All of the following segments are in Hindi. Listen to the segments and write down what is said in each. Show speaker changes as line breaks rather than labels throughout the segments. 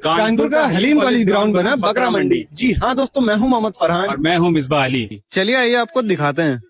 कानपुर का हलीम कॉलेज ग्राउंड बना बकरा मंडी। जी हाँ दोस्तों, मैं हूँ मोहम्मद फरहान
और मैं हूँ मिसबा अली।
चलिए आइए आपको दिखाते हैं।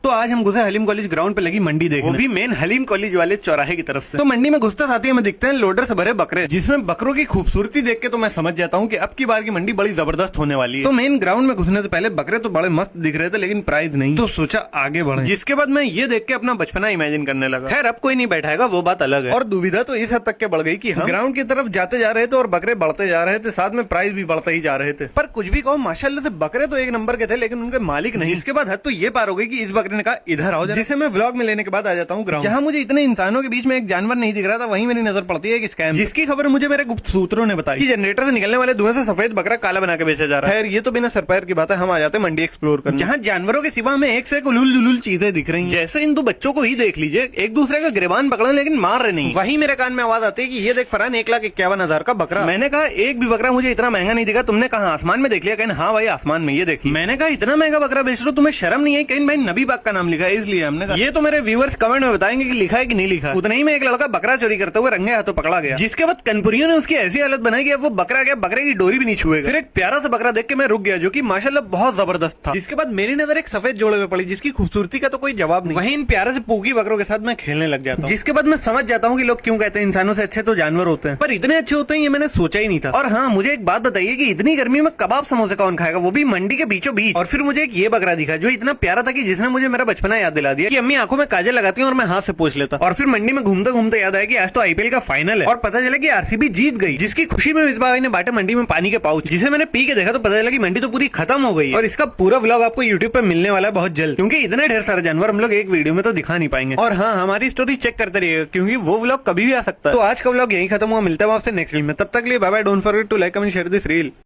तो आज हम घुसे हलीम कॉलेज ग्राउंड पे लगी मंडी देखने, वो भी मेन हलीम कॉलेज वाले चौराहे की तरफ से। तो मंडी में घुसते साथ ही हमें दिखते हैं लोडर से भरे बकरे, जिसमें बकरों की खूबसूरती देख के तो मैं समझ जाता हूँ कि अब की बार की मंडी बड़ी जबरदस्त होने वाली है। तो मेन ग्राउंड में घुसने से पहले बकरे तो बड़े मस्त दिख रहे थे, लेकिन प्राइस नहीं, तो सोचा आगे बढ़े। जिसके बाद मैं ये देख के अपना बचपना इमेजिन करने लगा। खैर अब कोई नहीं बैठाएगा, वो बात अलग है। और दुविधा तो इस हद तक के बढ़ गई कि हम ग्राउंड की तरफ जाते जा रहे थे और बकरे बढ़ते जा रहे थे, साथ में प्राइस भी बढ़ते ही जा रहे थे। पर कुछ भी कहो, माशाल्लाह से बकरे तो एक नंबर के थे, लेकिन उनके मालिक नहीं। इसके बाद हद तो ये पार हो गई कि इस बकरे ने कहा इधर आओ, जिसे मैं व्लॉग में लेने के बाद आ जाता हूँ ग्राउंड। जहाँ मुझे इतने इंसानों के बीच में एक जानवर नहीं दिख रहा था, वहीं मेरी नजर पड़ती है एक स्कैम, जिसकी खबर मुझे मेरे गुप्त सूत्रों ने बताई कि जनरेटर से निकलने वाले धुएं से सफेद बकरा काला बना के बेचा जा रहा है। खैर ये तो बिना सर पैर की बात है, हम आ जाते हैं मंडी एक्सप्लोर करने, जहाँ जानवरों के सिवा में एक से एक उलूल जुलूल चीजें दिख रही हैं। जैसे इन दो बच्चों को ही देख लीजिए, एक दूसरे का गिरबान पकड़े लेकिन मार रहे नहीं। वहीं मेरे कान में आवाज आती है कि ये देख फरहान, 1,51,000 का बकरा। मैंने कहा एक भी बकरा मुझे इतना महंगा नहीं दिखा। तुमने कहा आसमान में देख लिया? कहने हाँ भाई आसमान में, ये देखिए। मैंने कहा इतना महंगा बकरा बेच रहे हो, तुम्हें शर्म नहीं है? कहीं भाई नबी पाक का नाम लिखा है, इसलिए हमने कहा। ये तो मेरे व्यूअर्स कमेंट में बताएंगे कि लिखा है कि नहीं लिखा। उतना ही में एक लड़का बकरा चोरी करते हुए रंगे हाथों पकड़ा गया, जिसके बाद कनपुरियों ने उसकी ऐसी हालत बनाई कि अब वो बकरा गया, बकरे की डोरी भी नहीं छुएगा। फिर एक प्यारा सा बकरा देख के मैं रुक गया, जो कि माशाल्लाह बहुत जबरदस्त था। जिसके बाद मेरी नजर एक सफेद जोड़े में पड़ी, जिसकी खूबसूरती का तो कोई जवाब नहीं। वहीं इन प्यारे से पूगी बकरों के साथ मैं खेलने लग जाता हूं। जिसके बाद मैं समझ जाता हूँ कि लोग क्यों कहते हैं इंसानों से अच्छे तो जानवर होते हैं, पर इतने अच्छे होते हैं ये मैंने सोचा ही नहीं था। और हाँ, मुझे एक बात बताइए कि इतनी गर्मी में कबाब समोसे कौन खाएगा, वो भी मंडी के बीचों बीच। और फिर मुझे एक ये बकरा दिखा जो इतना प्यारा था कि जिसने मुझे मेरा बचपना याद दिला दिया कि अम्मी आंखों में काजल लगाती है और मैं हाथ से पोंछ लेता। और फिर मंडी में घूमते घूमते याद आया कि आज तो आईपीएल का फाइनल है और पता चला कि आरसीबी जीत गई, जिसकी खुशी में मिसबा भाई ने बांटे मंडी में पानी के पाउच, जिसे मैंने पी के देखा तो पता चला कि मंडी तो पूरी खत्म हो गई है। और इसका पूरा व्लॉग आपको यूट्यूब पे मिलने वाला है बहुत जल्द, क्योंकि इतने ढेर सारे जानवर हम लोग एक वीडियो में तो दिखा नहीं पाएंगे। और हाँ, हमारी स्टोरी चेक करते रहिएगा, क्योंकि वो व्लॉग कभी भी आ सकता है। तो आज का व्लॉग यही खत्म हुआ, मिलता है आपसे नेक्स्ट रील में। तब तक लिए bye bye, don't forget to like comment share this reel.